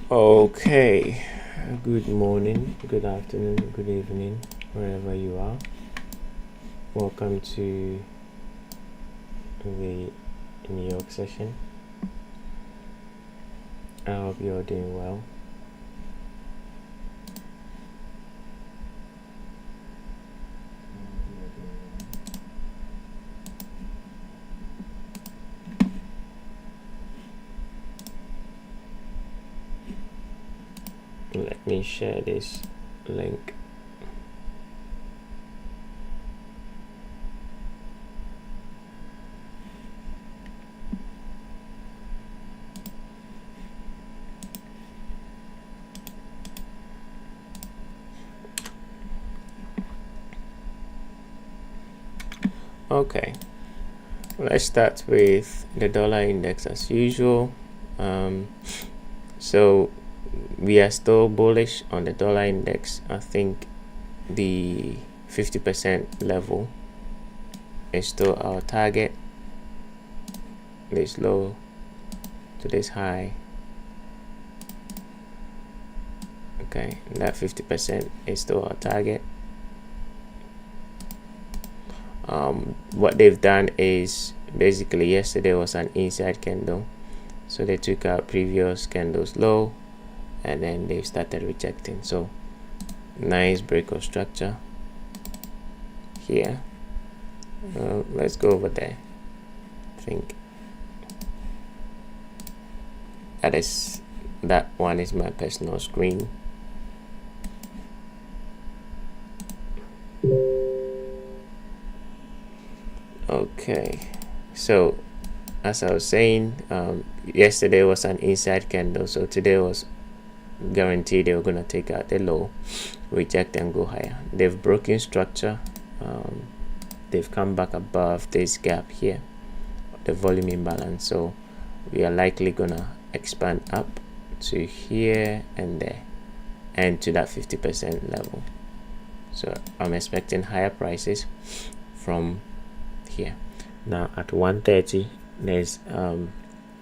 Okay, good morning, good afternoon, good evening, wherever you are. Welcome to the New York session. I hope you're doing well. Let me share this link. Okay, let's start with the dollar index as usual. So we are still bullish on the dollar index. I think the 50% level is still our target. This low to this high. Okay, that 50% is still our target. What they've done is basically yesterday was an inside candle, so they took out previous candles low and then they started rejecting. So nice break of structure here. Let's go over there. I think that one is my personal screen. Okay, so as I was saying, yesterday was an inside candle, so today was guaranteed they were going to take out the low, reject and go higher. They've broken structure. They've come back above this gap here, the volume imbalance, so we are likely gonna expand up to here and there and to that 50% level. So I'm expecting higher prices from here. Now at 1:30 there's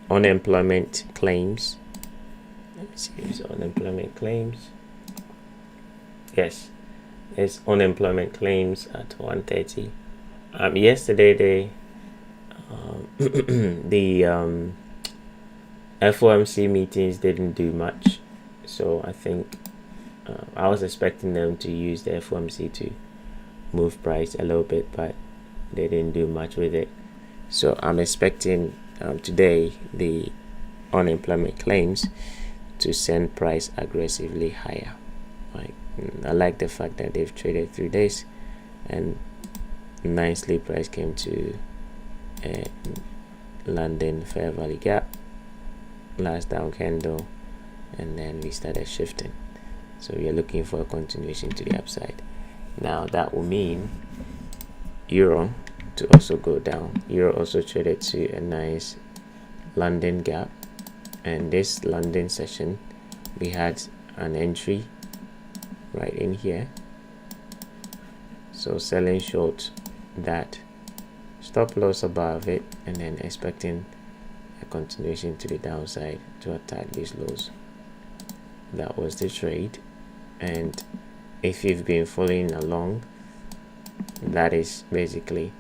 unemployment claims. Let me see, it's unemployment claims. Yes, there's unemployment claims at 1:30. Yesterday the FOMC meetings didn't do much, so I think I was expecting them to use the FOMC to move price a little bit, but they didn't do much with it. So I'm expecting today the unemployment claims to send price aggressively higher. Right? I like the fact that they've traded 3 days and nicely price came to London Fair Value Gap, last down candle, and then we started shifting. So we are looking for a continuation to the upside. Now that will mean euro to also go down. Euro also traded to a nice London gap, and this London session we had an entry right in here, so selling short that, stop loss above it, and then expecting a continuation to the downside to attack these lows. That was the trade, and if you've been following along, that is basically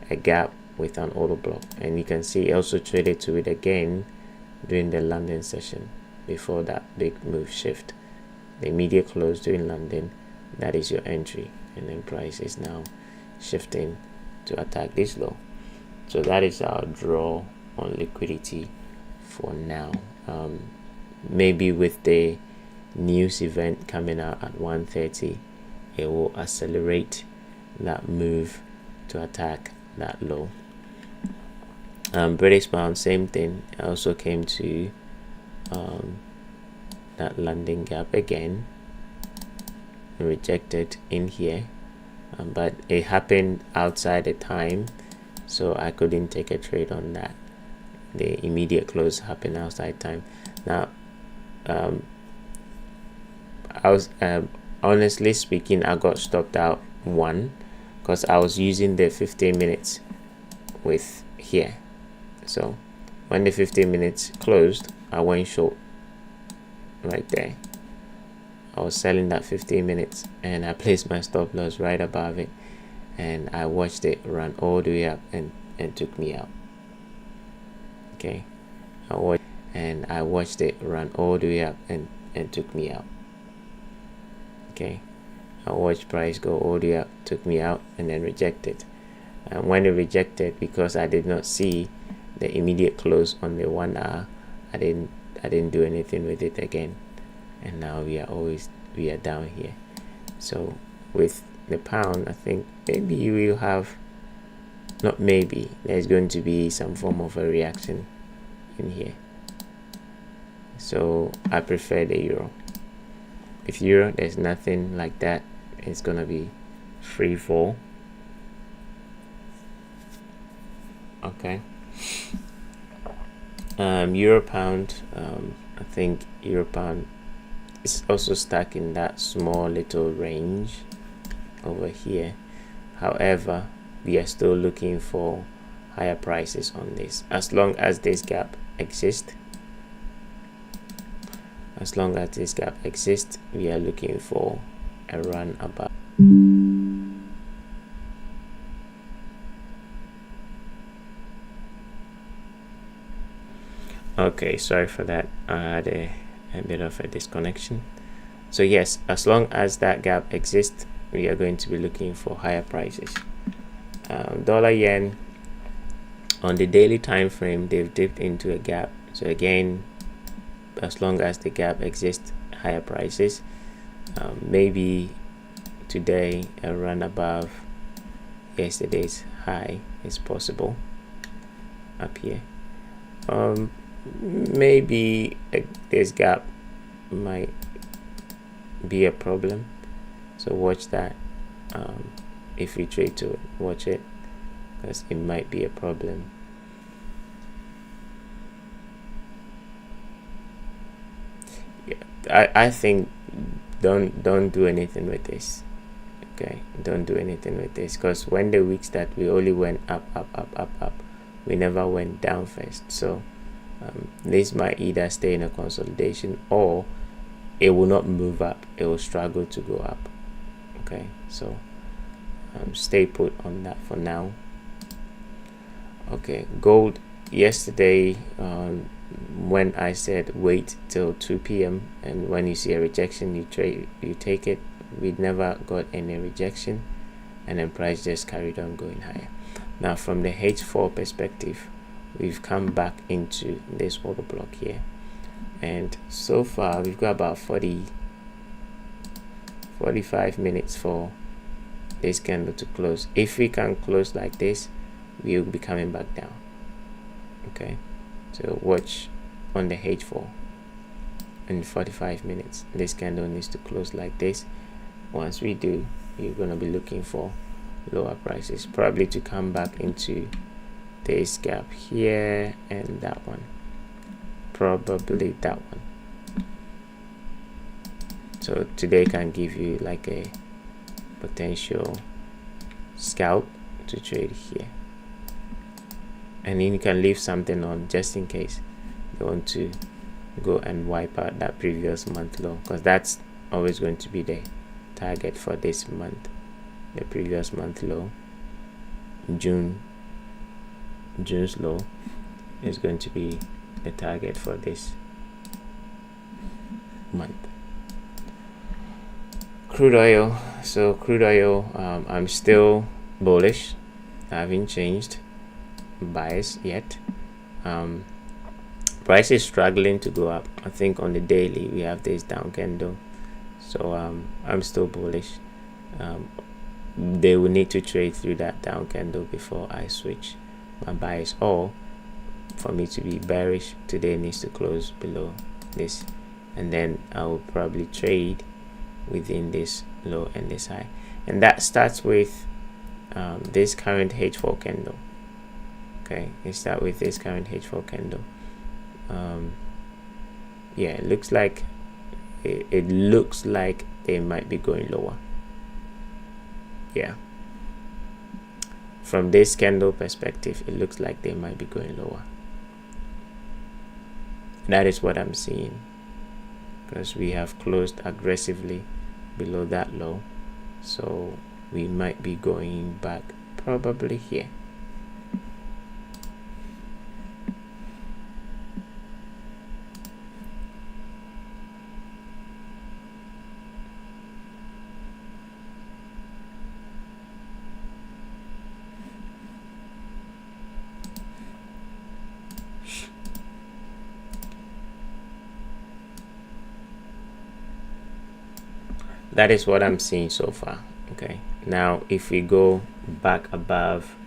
a gap with an auto block, and you can see also traded to it again during the London session before that big move shift. The immediate close during London, that is your entry, and then price is now shifting to attack this low. So that is our draw on liquidity for now. Maybe with the news event coming out at 1:30, it will accelerate that move to attack that low. British pound, same thing. I also came to that London gap again, rejected in here, but it happened outside the time, so I couldn't take a trade on that. The immediate close happened outside time. Now I was honestly speaking, I got stopped out one because I was using the 15 minutes with here. So when the 15 minutes closed, I went short. right there. I was selling that 15 minutes and I placed my stop loss right above it, and I watched it run all the way up and took me out. Okay, I watched it run all the way up and took me out. Okay, I watched price go all the way up, took me out, and then rejected. And when it rejected, because I did not see the immediate close on the 1 hour, I didn't do anything with it again, and now we are down here. So with the pound, I think maybe we'll have, not maybe, there's going to be some form of a reaction in here. So I prefer the euro. With euro, there's nothing like that. It's gonna be free fall. Okay. Euro pound, I think euro pound is also stuck in that small little range over here. However, we are still looking for higher prices on this. As long as this gap exists, we are looking for a run above. Okay, sorry for that. I had a bit of a disconnection. So yes, as long as that gap exists, we are going to be looking for higher prices. Dollar yen, on the daily time frame, they've dipped into a gap. So again, as long as the gap exists, higher prices. Maybe today a run above yesterday's high is possible up here. Maybe this gap might be a problem, so watch that. If we trade to it, watch it, because it might be a problem. Yeah, I think don't do anything with this. Okay, don't do anything with this, because when the week started, we only went up. We never went down first. So this might either stay in a consolidation or it will not move up. It will struggle to go up. Okay, so stay put on that for now. Okay, gold. Yesterday, when I said wait till 2 p.m. and when you see a rejection, you take it. We never got any rejection, and then price just carried on going higher. Now from the H4 perspective, we've come back into this order block here, and so far we've got about 45 minutes for this candle to close. If we can close like this, we'll be coming back down. Okay, so watch on the H4 in 45 minutes. This candle needs to close like this. Once we do, you're going to be looking for lower prices, probably to come back into this gap here and that one, probably that one. So today can give you like a potential scalp to trade here, and then you can leave something on just in case you want to go and wipe out that previous month low, because that's always going to be the target for this month. The previous month low, June's low, is going to be the target for this month. Crude oil. So crude oil, I'm still bullish. I haven't changed bias yet. Price is struggling to go up. I think on the daily we have this down candle, so I'm still bullish. They will need to trade through that down candle before I switch my bias, or for me to be bearish, today needs to close below this, and then I will probably trade within this low and this high, and that starts with this current H4 candle. Okay, it starts with this current H4 candle. Yeah, it looks like they might be going lower. Yeah, from this candle perspective, it looks like they might be going lower. That is what I'm seeing. because we have closed aggressively below that low, so we might be going back probably here. That is what I'm seeing so far. Okay, now if we go back above,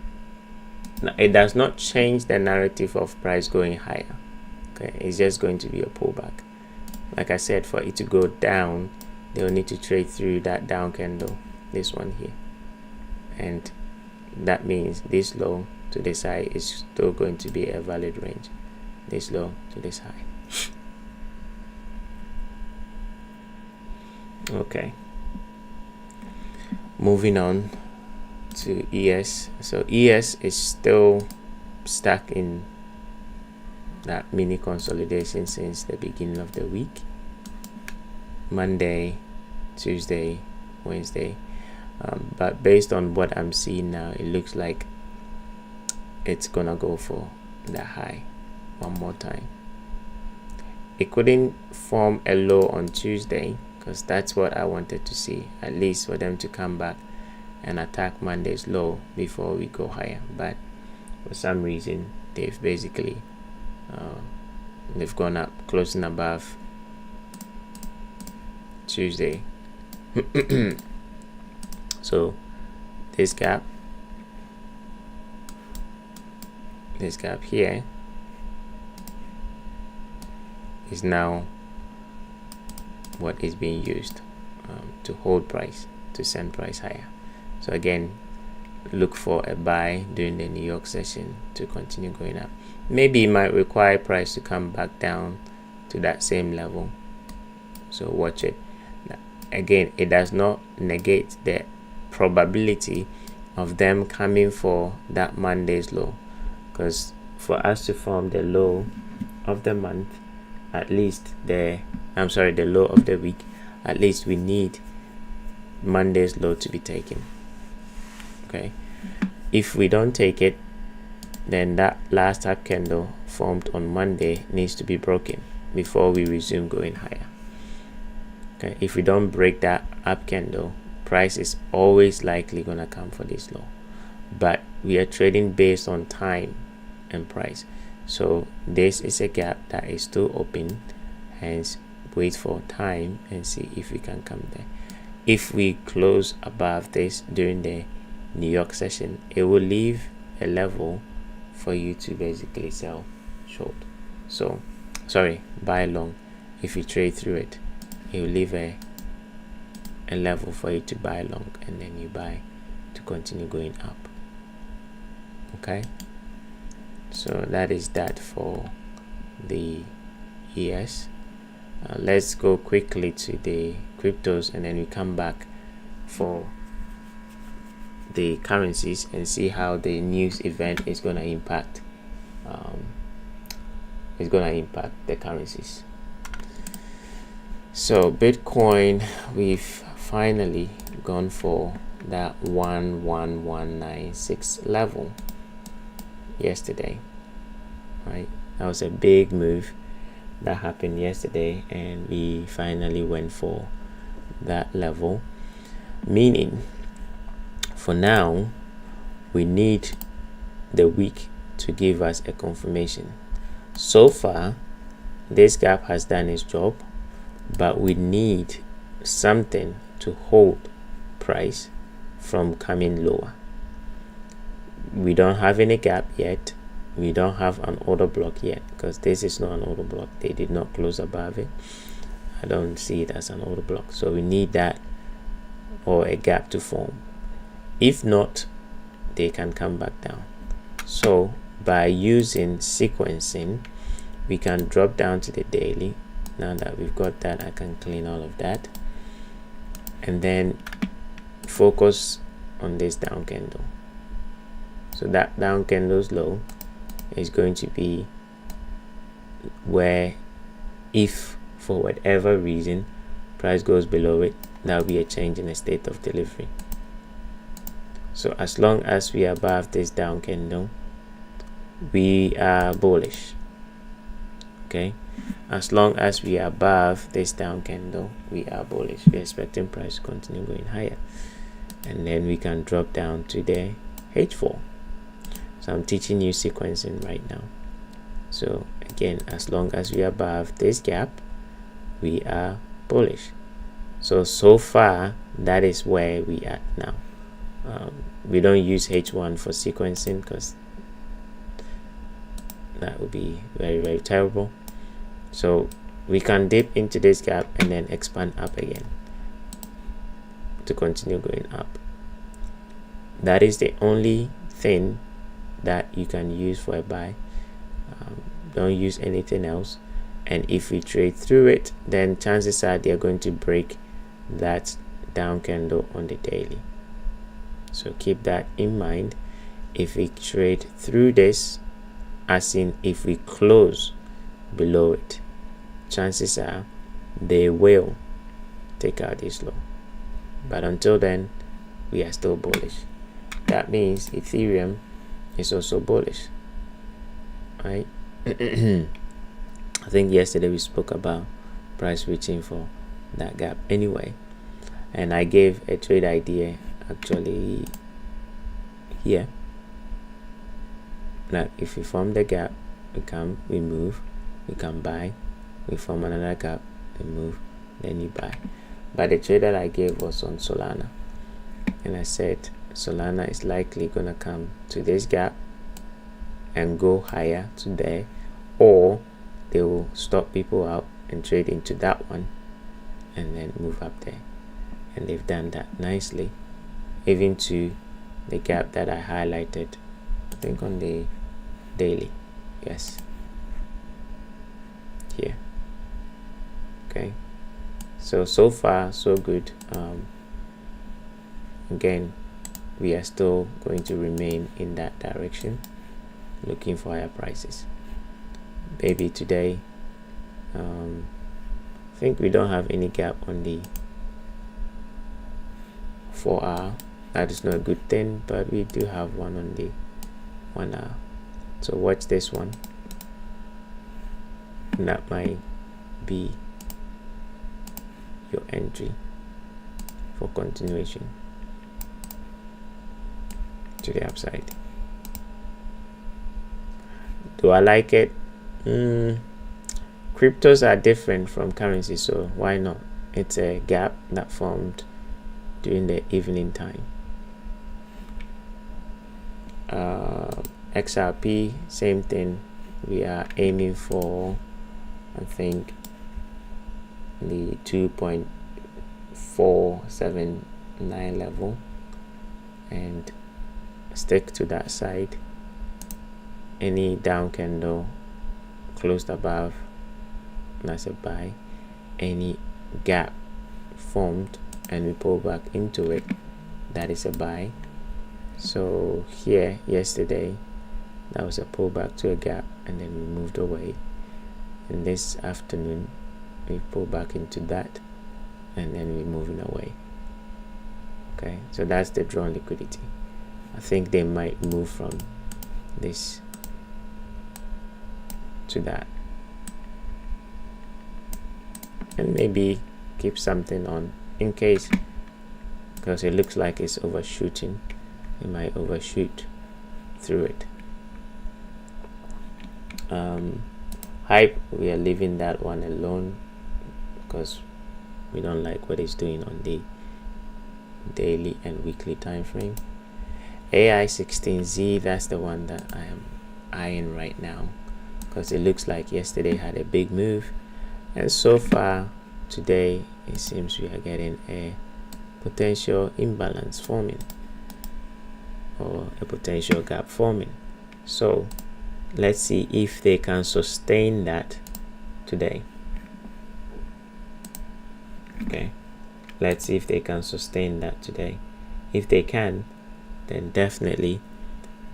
now it does not change the narrative of price going higher. Okay, it's just going to be a pullback. Like I said, for it to go down, they'll need to trade through that down candle, this one here, and that means this low to this high is still going to be a valid range, this low to this high. Okay, moving on to ES. So ES is still stuck in that mini consolidation since the beginning of the week. Monday, Tuesday, Wednesday, but based on what I'm seeing now, it looks like it's gonna go for the high one more time. It couldn't form a low on Tuesday because that's what I wanted to see, at least for them to come back and attack Monday's low before we go higher, but for some reason they've basically they've gone up, closing above Tuesday. So this gap here is now what is being used to hold price, to send price higher. So again, look for a buy during the New York session to continue going up. Maybe it might require price to come back down to that same level, so watch it. Again, it does not negate the probability of them coming for that Monday's low, because for us to form the low of the month, at least the low of the week, at least we need Monday's low to be taken. Okay, if we don't take it, then that last up candle formed on Monday needs to be broken before we resume going higher. Okay, if we don't break that up candle, price is always likely gonna come for this low, but we are trading based on time and price, so this is a gap that is still open, hence wait for time and see if we can come there. If we close above this during the New York session, it will leave a level for you to basically sell short, so buy long. If you trade through it, it will leave a level for you to buy long, and then you buy to continue going up. Okay, so that is that for the ES. Let's go quickly to the cryptos, and then we come back for the currencies and see how the news event is going to impact the currencies. So Bitcoin, we've finally gone for that 11196 level yesterday, right? That was a big move that happened yesterday, and we finally went for that level, meaning for now we need the week to give us a confirmation. So far this gap has done its job, but we need something to hold price from coming lower. We don't have any gap yet, we don't have an order block yet, because this is not an order block. They did not close above it. I don't see it as an order block, so we need that or a gap to form. If not, they can come back down. So by using sequencing, we can drop down to the daily. Now that we've got that, I can clean all of that and then focus on this down candle. So that down candle's low is going to be where, if for whatever reason, price goes below it, that will be a change in the state of delivery. So as long as we are above this down candle, we are bullish. Okay, as long as we are above this down candle, we are bullish. We're expecting price to continue going higher, and then we can drop down to the H4. So I'm teaching you sequencing right now. So again, as long as we are above this gap, we are bullish. So far that is where we are now. We don't use H1 for sequencing because that would be very, very terrible. So we can dip into this gap and then expand up again to continue going up. That is the only thing that you can use for a buy. Don't use anything else. And if we trade through it, then chances are they're going to break that down candle on the daily. So keep that in mind. If we trade through this, as in if we close below it, chances are they will take out this low. But until then, we are still bullish. That means Ethereum is also bullish, right? I think yesterday we spoke about price reaching for that gap anyway, and I gave a trade idea actually here, that if we form the gap, we move, we can buy, we form another gap, we move, then you buy. But the trade that I gave was on Solana, and I said Solana is likely gonna come to this gap and go higher to there, or they will stop people out and trade into that one and then move up there. And they've done that nicely, even to the gap that I highlighted, I think on the daily. Yes, here. Okay, so far so good. Again, we are still going to remain in that direction, looking for higher prices. Maybe today, I think we don't have any gap on the 4 hour. That is not a good thing, but we do have one on the 1 hour. So watch this one. That might be your entry for continuation to the upside. Do I like it? Cryptos are different from currency, so why not? It's a gap that formed during the evening time. XRP, same thing. We are aiming for, I think, the 2.479 level, and stick to that side. Any down candle closed above, that's a buy. Any gap formed and we pull back into it, that is a buy. So here yesterday, that was a pullback to a gap, and then we moved away. And this afternoon, we pull back into that, and then we're moving away. Okay, so that's the drawn liquidity. I think they might move from this to that, and maybe keep something on in case, because it looks like it's overshooting. It might overshoot through it. Hype, we are leaving that one alone because we don't like what it's doing on the daily and weekly time frame. AI16Z, that's the one that I am eyeing right now, because it looks like yesterday had a big move, and so far today it seems we are getting a potential imbalance forming, or a potential gap forming. So let's see if they can sustain that today. Okay, let's see if they can sustain that today. If they can, then definitely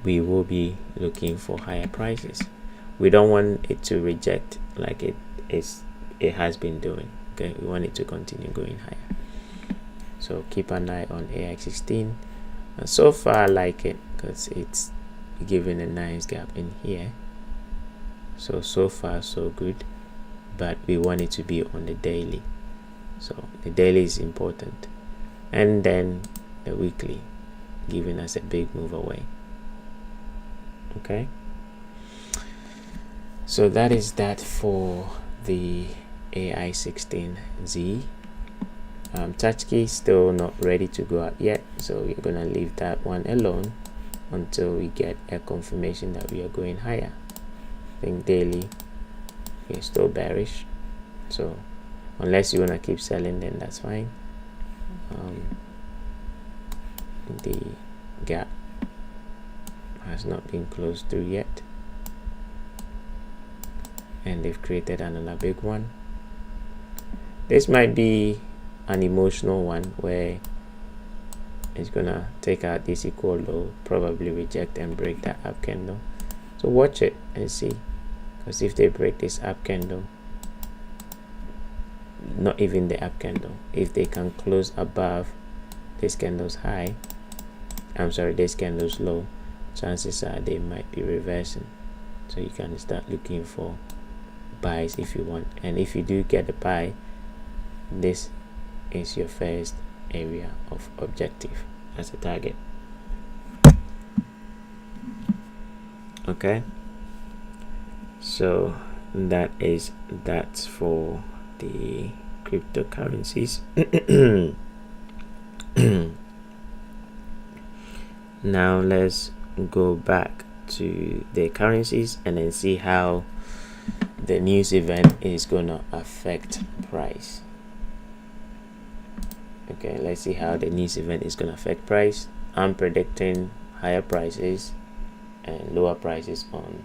we will be looking for higher prices. We don't want it to reject like it is it has been doing. Okay, we want it to continue going higher. So keep an eye on AX16. And so far I like it because it's giving a nice gap in here. So far so good, but we want it to be on the daily. So the daily is important, and then the weekly giving us a big move away. Okay, so that is that for the AI16Z. Touch key still not ready to go out yet, so we're gonna leave that one alone until we get a confirmation that we are going higher. I think daily we're still bearish, so unless you want to keep selling, then that's fine. The gap has not been closed through yet, and they've created another big one. This might be an emotional one where it's gonna take out this equal low, probably reject and break that up candle. So watch it and see, because if they break this up candle, not even the up candle, if they can close above this candle's high, I'm sorry, this candle's low, chances are they might be reversing. So you can start looking for buys if you want, and if you do get a buy, this is your first area of objective as a target. Okay, so that's for the cryptocurrencies. Now let's go back to the currencies and then see how the news event is gonna affect price. Okay, let's see how the news event is gonna affect price. I'm predicting higher prices and lower prices on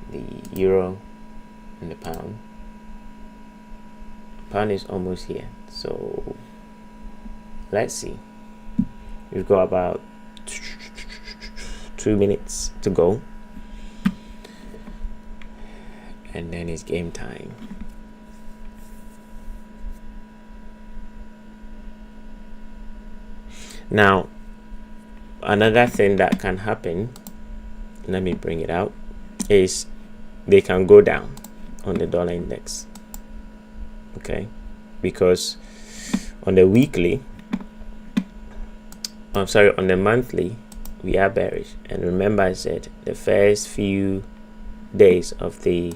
the euro and the pound. Pound is almost here, so let's see. We've got about 2 minutes to go, and then it's game time. Now, another thing that can happen, let me bring it out, is they can go down on the dollar index. Okay, because on the weekly, I'm sorry, on the monthly, we are bearish. And remember, I said the first few days of the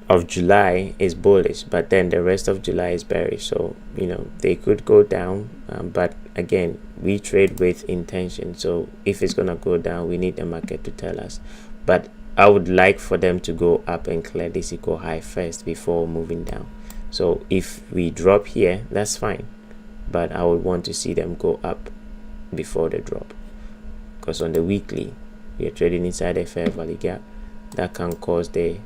of July is bullish, but then the rest of July is bearish. So they could go down, but again, we trade with intention. So if it's gonna go down, we need the market to tell us. But I would like for them to go up and clear this equal high first before moving down. So if we drop here, that's fine, but I would want to see them go up before the drop, because on the weekly we are trading inside a fair value gap that can cause the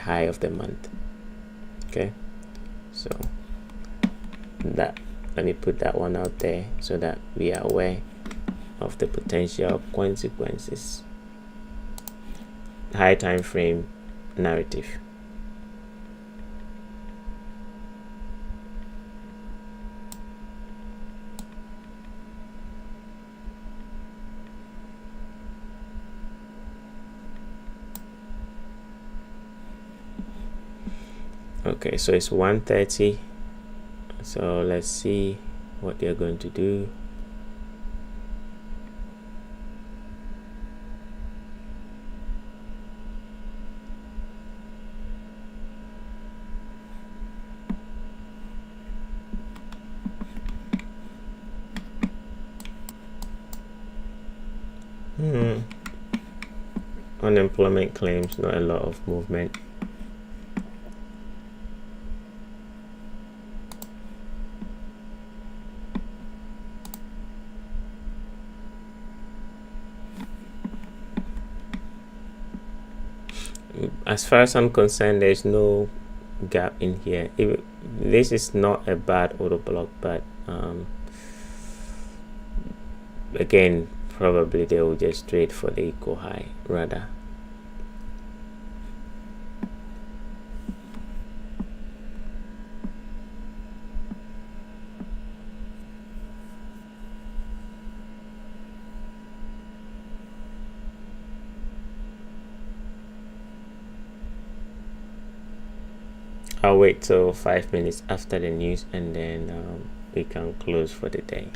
high of the month. Okay, so that, let me put that one out there so that we are aware of the potential consequences. High time frame narrative. Okay, so it's 1:30, so let's see what they're going to do. Unemployment claims, not a lot of movement. As far as I'm concerned, there's no gap in here. This is not a bad auto block, but again, probably they will just trade for the equal high rather. I'll wait till 5 minutes after the news, and then we can close for the day.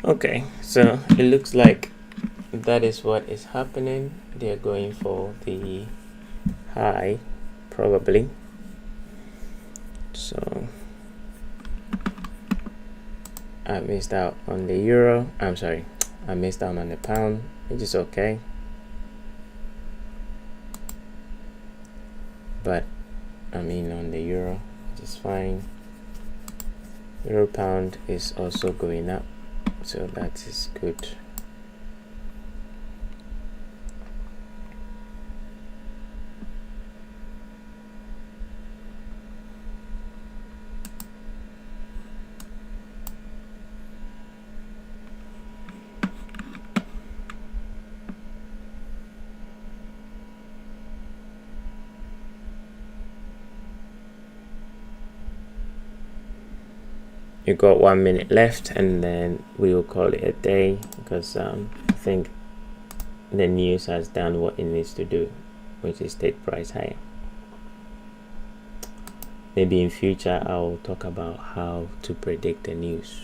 Okay, so it looks like that is what is happening. They're going for the high probably. So I missed out on the euro. I'm sorry, I missed out on the pound, which is okay, but I mean on the euro, which is fine. Euro pound is also going up, so that is good. You got 1 minute left, and then we will call it a day, because I think the news has done what it needs to do, which is take price higher. Maybe in future I'll talk about how to predict the news.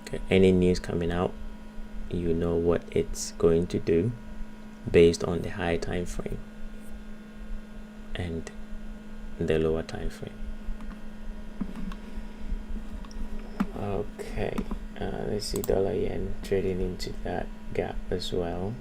Okay, any news coming out, you know what it's going to do based on the high time frame and the lower time frame. Okay, let's see dollar yen trading into that gap as well.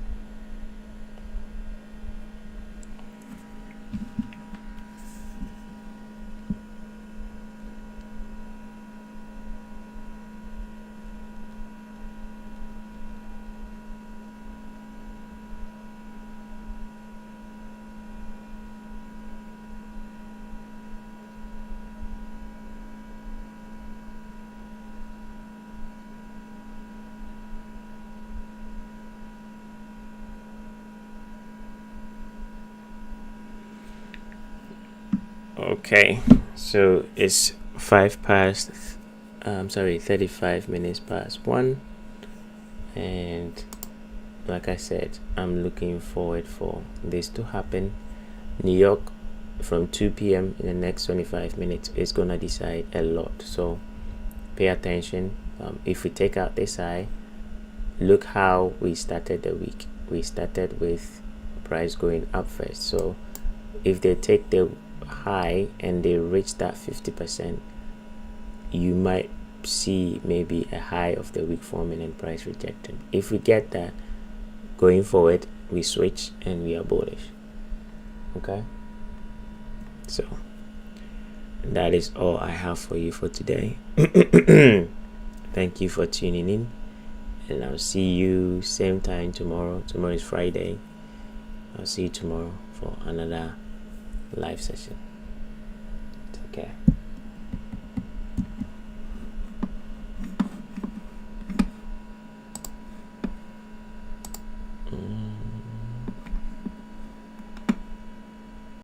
Okay, so it's 35 minutes past 1, and like I said, I'm looking forward for this to happen. New York from 2 p.m. in the next 25 minutes is gonna decide a lot, so pay attention. If we take out this high, look how we started the week. We started with price going up first, so if they take the high and they reach that 50%, you might see maybe a high of the week forming and price rejecting. If we get that, going forward we switch and we are bullish. Okay, so that is all I have for you for today. Thank you for tuning in, and I'll see you same time tomorrow. Tomorrow is Friday. I'll see you tomorrow for another live session.